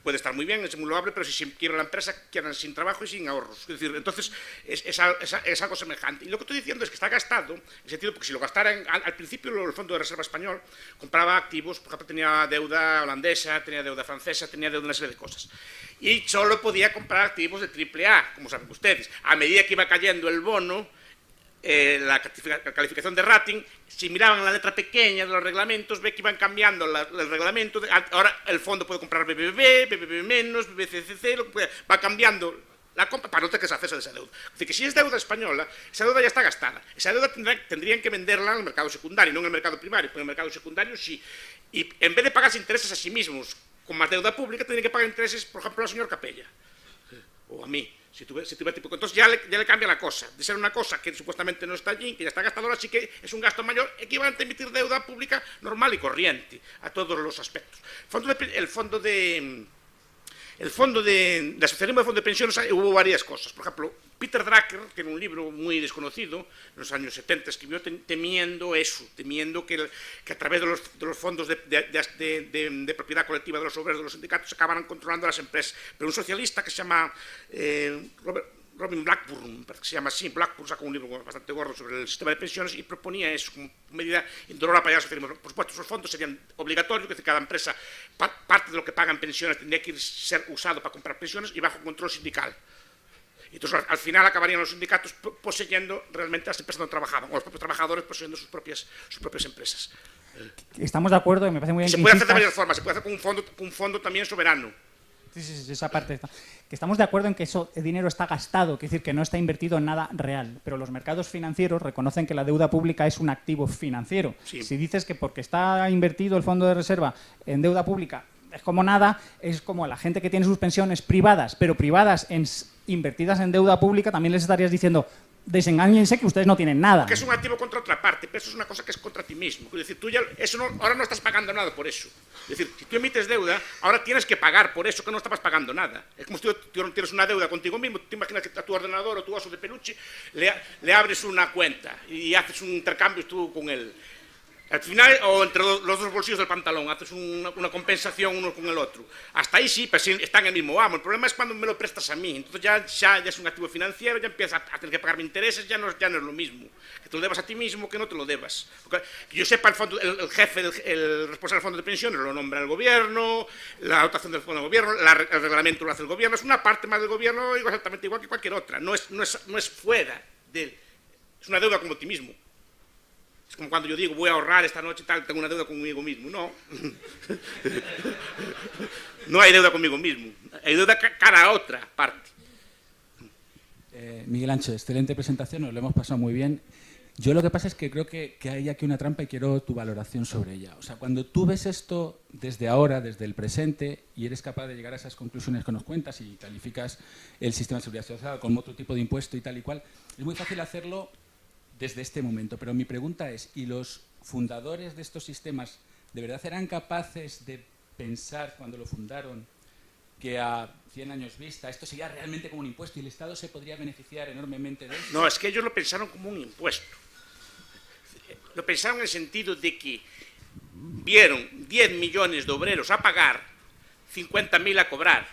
Puede estar muy bien, es muy loable, pero si se quiebra la empresa, quedan sin trabajo y sin ahorros. Es decir, entonces es algo semejante. Y lo que estoy diciendo es que está gastado, en el sentido, porque si lo gastara al principio el Fondo de Reserva Español compraba activos, por ejemplo, tenía deuda holandesa, tenía deuda francesa, tenía deuda una serie de cosas. Y solo podía comprar activos de AAA, como saben ustedes. A medida que iba cayendo el bono, la calificación de rating, si miraban la letra pequeña de los reglamentos, ve que iban cambiando el reglamento. Ahora el fondo puede comprar BBB, BBB menos, BBCCC, va cambiando la compra para no tener que deshacerse de esa deuda. Es decir, que si es deuda española, esa deuda ya está gastada. Esa deuda tendrían que venderla en el mercado secundario, no en el mercado primario, porque en el mercado secundario sí. Y en vez de pagarse intereses a sí mismos con más deuda pública, tendrían que pagar intereses, por ejemplo, al señor Capella o a mí. Si tuviera tipo, entonces ya le cambia la cosa. De ser una cosa que supuestamente no está allí, que ya está gastado, ahora sí que es un gasto mayor, equivalente a emitir deuda pública normal y corriente, a todos los aspectos. El fondo de asociación de fondos de pensiones hubo varias cosas. Por ejemplo, Peter Drucker, que en un libro muy desconocido, en los años 70, escribió temiendo que a través de los fondos de propiedad colectiva de los obreros de los sindicatos se acabaran controlando las empresas. Pero un socialista que se llama Robin Blackburn, que se llama así, Blackburn sacó un libro bastante gordo sobre el sistema de pensiones y proponía eso como medida indolora para allá. Por supuesto, esos fondos serían obligatorios, que cada empresa, parte de lo que paga en pensiones tendría que ser usado para comprar pensiones y bajo control sindical. Entonces, al final acabarían los sindicatos poseyendo realmente las empresas donde trabajaban, o los propios trabajadores poseyendo sus propias empresas. Estamos de acuerdo y me parece muy bien. Se puede hacer de varias formas, se puede hacer con un fondo también soberano. Sí, esa parte está. Que estamos de acuerdo en que ese dinero está gastado, quiere decir que no está invertido en nada real, pero los mercados financieros reconocen que la deuda pública es un activo financiero. Sí. Si dices que porque está invertido el fondo de reserva en deuda pública es como nada, es como la gente que tiene sus pensiones privadas, pero privadas invertidas en deuda pública, también les estarías diciendo, desengáñense que ustedes no tienen nada. Que es un activo contra otra parte, pero eso es una cosa que es contra ti mismo. Es decir, tú ya, ahora no estás pagando nada por eso. Es decir, si tú emites deuda, ahora tienes que pagar por eso que no estabas pagando nada. Es como si tú tienes una deuda contigo mismo, tú te imaginas que a tu ordenador o tu oso de peluche le abres una cuenta y haces un intercambio tú con él. Al final, o entre los dos bolsillos del pantalón, haces una compensación uno con el otro. Hasta ahí sí, pues está en el mismo amo. El problema es cuando me lo prestas a mí. Entonces ya es un activo financiero, ya empiezas a tener que pagarme intereses, ya no es lo mismo. Que te lo debas a ti mismo, que no te lo debas. Porque yo sepa, el jefe, el responsable del fondo de pensiones lo nombra el gobierno, la dotación del fondo del gobierno, el reglamento lo hace el gobierno, es una parte más del gobierno exactamente igual que cualquier otra. No es fuera de él. Es una deuda como ti mismo. Es como cuando yo digo, voy a ahorrar esta noche, tal, tengo una deuda conmigo mismo. No. No hay deuda conmigo mismo. Hay deuda cara a otra parte. Miguel Ancho, excelente presentación, nos lo hemos pasado muy bien. Yo lo que pasa es que creo que hay aquí una trampa y quiero tu valoración sobre ella. O sea, cuando tú ves esto desde ahora, desde el presente, y eres capaz de llegar a esas conclusiones que nos cuentas y calificas el sistema de seguridad social como otro tipo de impuesto y tal y cual, es muy fácil hacerlo desde este momento, pero mi pregunta es, ¿y los fundadores de estos sistemas de verdad eran capaces de pensar cuando lo fundaron que a 100 años vista esto sería realmente como un impuesto y el Estado se podría beneficiar enormemente de eso? No, es que ellos lo pensaron como un impuesto. Lo pensaron en el sentido de que vieron 10 millones de obreros a pagar, 50.000 a cobrar.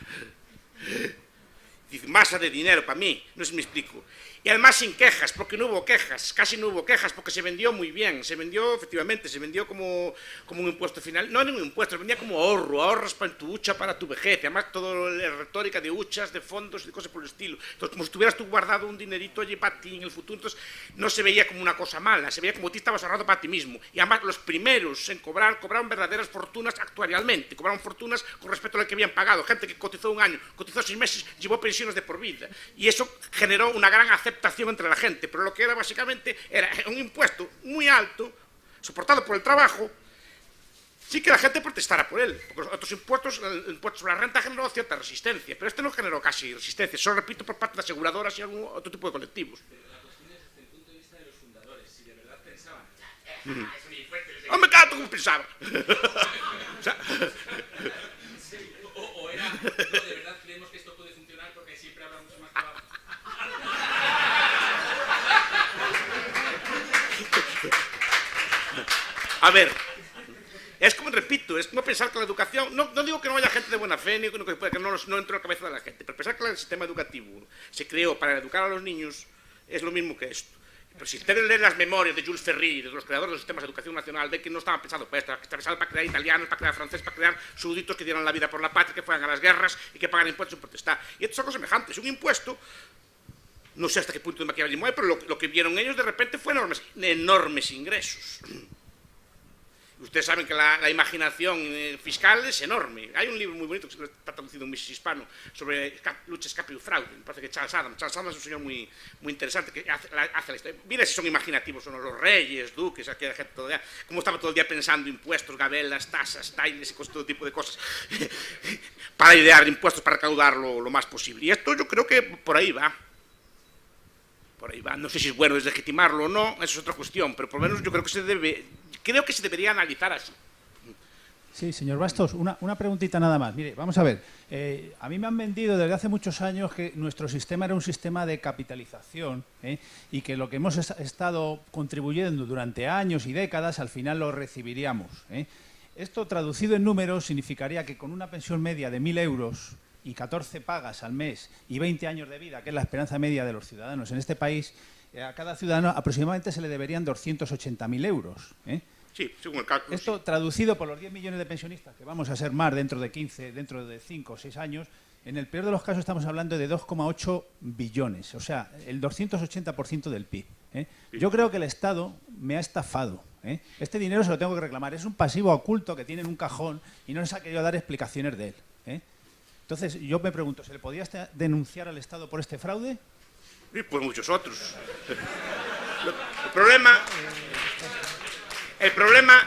Dice, masa de dinero para mí, no sé si me explico. Y además sin quejas, porque no hubo quejas, casi no hubo quejas, porque se vendió muy bien, se vendió efectivamente, se vendió como un impuesto final, no era un impuesto, se vendía como ahorras para tu hucha, para tu vejez, además toda la retórica de huchas, de fondos y de cosas por el estilo. Entonces, como si tuvieras tú guardado un dinerito allí para ti en el futuro, entonces no se veía como una cosa mala, se veía como tú estabas ahorrando para ti mismo. Y además los primeros en cobraron verdaderas fortunas actuarialmente, cobraron fortunas con respecto a lo que habían pagado, gente que cotizó un año, cotizó 6 meses, llevó pensiones de por vida. Y eso generó una gran aceptación entre la gente, pero lo que era básicamente era un impuesto muy alto, soportado por el trabajo, sí que la gente protestara por él, porque los otros impuestos, el impuesto sobre la renta generó cierta resistencia, pero este no generó casi resistencia, solo repito por parte de aseguradoras y algún otro tipo de colectivos. Pero la cuestión es desde el punto de vista de los fundadores, si de verdad pensaban... ¡Hombre, claro, ¿cómo pensaba? O sea, o era, no, de verdad creemos que esto puede funcionar porque siempre habrá mucho más trabajo. A ver, es como, repito, es como pensar que la educación, no digo que no haya gente de buena fe, ni que no entró en la cabeza de la gente, pero pensar que el sistema educativo se creó para educar a los niños es lo mismo que esto. Pero si ustedes leen las memorias de Jules Ferry, de los creadores del sistema de educación nacional, ven que no estaba pensado para esto, estaba pensado para crear italianos, para crear franceses, para crear súbditos que dieran la vida por la patria, que fueran a las guerras y que pagaran impuestos sin protestar. Y esto es algo semejante, es un impuesto. No sé hasta qué punto de maquiavelismo hay, pero lo que vieron ellos de repente fue enormes ingresos. Ustedes saben que la imaginación fiscal es enorme. Hay un libro muy bonito que está traducido en Mises Hispano sobre lucha, escape y fraude. Me parece que Charles Adams es un señor muy interesante que hace la historia. Mira si son imaginativos o no los reyes, duques, aquella gente todavía, cómo estaba todo el día pensando impuestos, gabelas, tasas, tailes y todo tipo de cosas para idear impuestos para recaudar lo más posible. Y esto yo creo que por ahí va. Por ahí va. No sé si es bueno deslegitimarlo o no, eso es otra cuestión, pero por lo menos yo creo que se debería analizar así. Sí, señor Bastos, una preguntita nada más. Mire, vamos a ver, a mí me han vendido desde hace muchos años que nuestro sistema era un sistema de capitalización y que lo que hemos estado contribuyendo durante años y décadas al final lo recibiríamos. Esto traducido en números significaría que con una pensión media de 1.000 euros y 14 pagas al mes y 20 años de vida, que es la esperanza media de los ciudadanos en este país, a cada ciudadano aproximadamente se le deberían 280.000 euros. Sí, según el cálculo. Esto traducido por los 10 millones de pensionistas, que vamos a ser más dentro de 15, dentro de 5 o 6 años, en el peor de los casos estamos hablando de 2,8 billones, o sea, el 280% del PIB. Yo creo que el Estado me ha estafado. Este dinero se lo tengo que reclamar. Es un pasivo oculto que tiene en un cajón y no les ha querido dar explicaciones de él. Entonces, yo me pregunto, ¿se le podía denunciar al Estado por este fraude? Y por muchos otros. El problema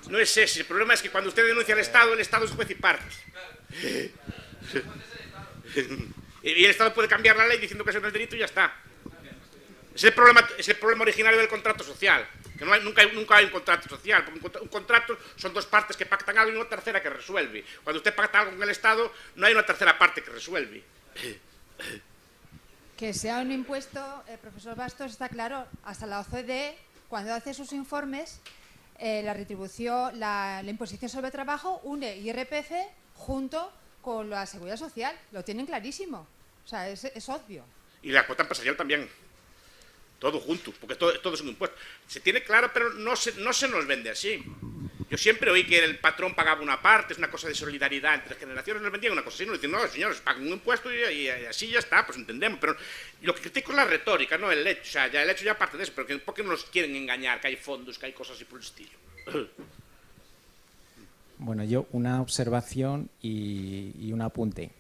No es ese. El problema es que cuando usted denuncia al Estado, el Estado es juez y parte. Y el Estado puede cambiar la ley diciendo que eso no es delito y ya está. Es el problema originario del contrato social. Que nunca hay un contrato social. Porque un contrato son dos partes que pactan algo y una tercera que resuelve. Cuando usted pacta algo con el Estado, no hay una tercera parte que resuelve. Que sea un impuesto, profesor Bastos, está claro, hasta la OCDE, cuando hace sus informes, la retribución, la imposición sobre el trabajo une IRPF junto con la Seguridad Social. Lo tienen clarísimo. O sea, es obvio. Y la cuota empresarial también. Todo junto, porque todo es un impuesto. Se tiene claro, pero no se nos vende así. Yo siempre oí que el patrón pagaba una parte, es una cosa de solidaridad entre generaciones, nos vendían una cosa así, nos dicen, no, señores, pagan un impuesto y así ya está, pues entendemos. Pero lo que critico es la retórica, no el hecho. O sea, ya el hecho ya parte de eso, pero ¿por qué nos quieren engañar? Que hay fondos, que hay cosas así por el estilo. Bueno, yo una observación y un apunte.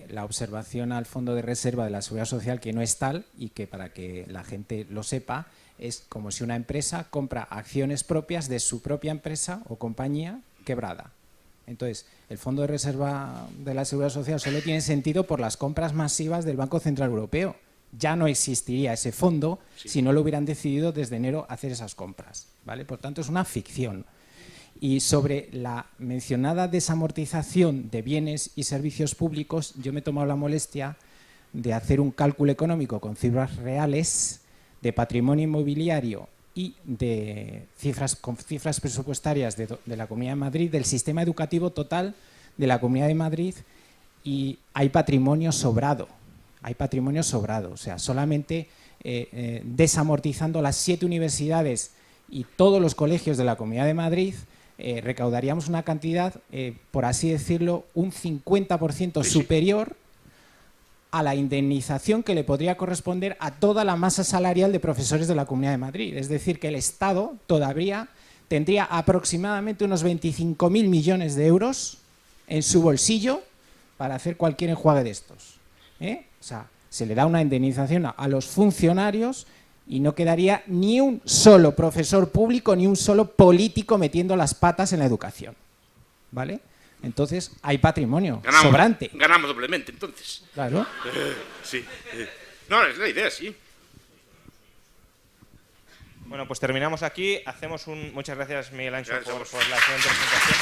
La observación al fondo de reserva de la Seguridad Social, que no es tal, y que para que la gente lo sepa, es como si una empresa compra acciones propias de su propia empresa o compañía quebrada. Entonces, el fondo de reserva de la Seguridad Social solo tiene sentido por las compras masivas del Banco Central Europeo. Ya no existiría ese fondo si no lo hubieran decidido desde enero hacer esas compras, ¿vale? Por tanto, es una ficción. Y sobre la mencionada desamortización de bienes y servicios públicos, yo me he tomado la molestia de hacer un cálculo económico con cifras reales de patrimonio inmobiliario y de con cifras presupuestarias de la Comunidad de Madrid, del sistema educativo total de la Comunidad de Madrid, y hay patrimonio sobrado. Hay patrimonio sobrado. O sea, solamente desamortizando las 7 universidades y todos los colegios de la Comunidad de Madrid, recaudaríamos una cantidad, por así decirlo, un 50% superior a la indemnización que le podría corresponder a toda la masa salarial de profesores de la Comunidad de Madrid. Es decir, que el Estado todavía tendría aproximadamente unos 25.000 millones de euros en su bolsillo para hacer cualquier enjuague de estos. O sea, se le da una indemnización a los funcionarios y no quedaría ni un solo profesor público ni un solo político metiendo las patas en la educación, ¿vale? Entonces, hay patrimonio sobrante. Ganamos doblemente, entonces. Claro. Sí. No, es la idea, sí. Bueno, pues terminamos aquí. Muchas gracias, Miguel Ancho, por la excelente presentación.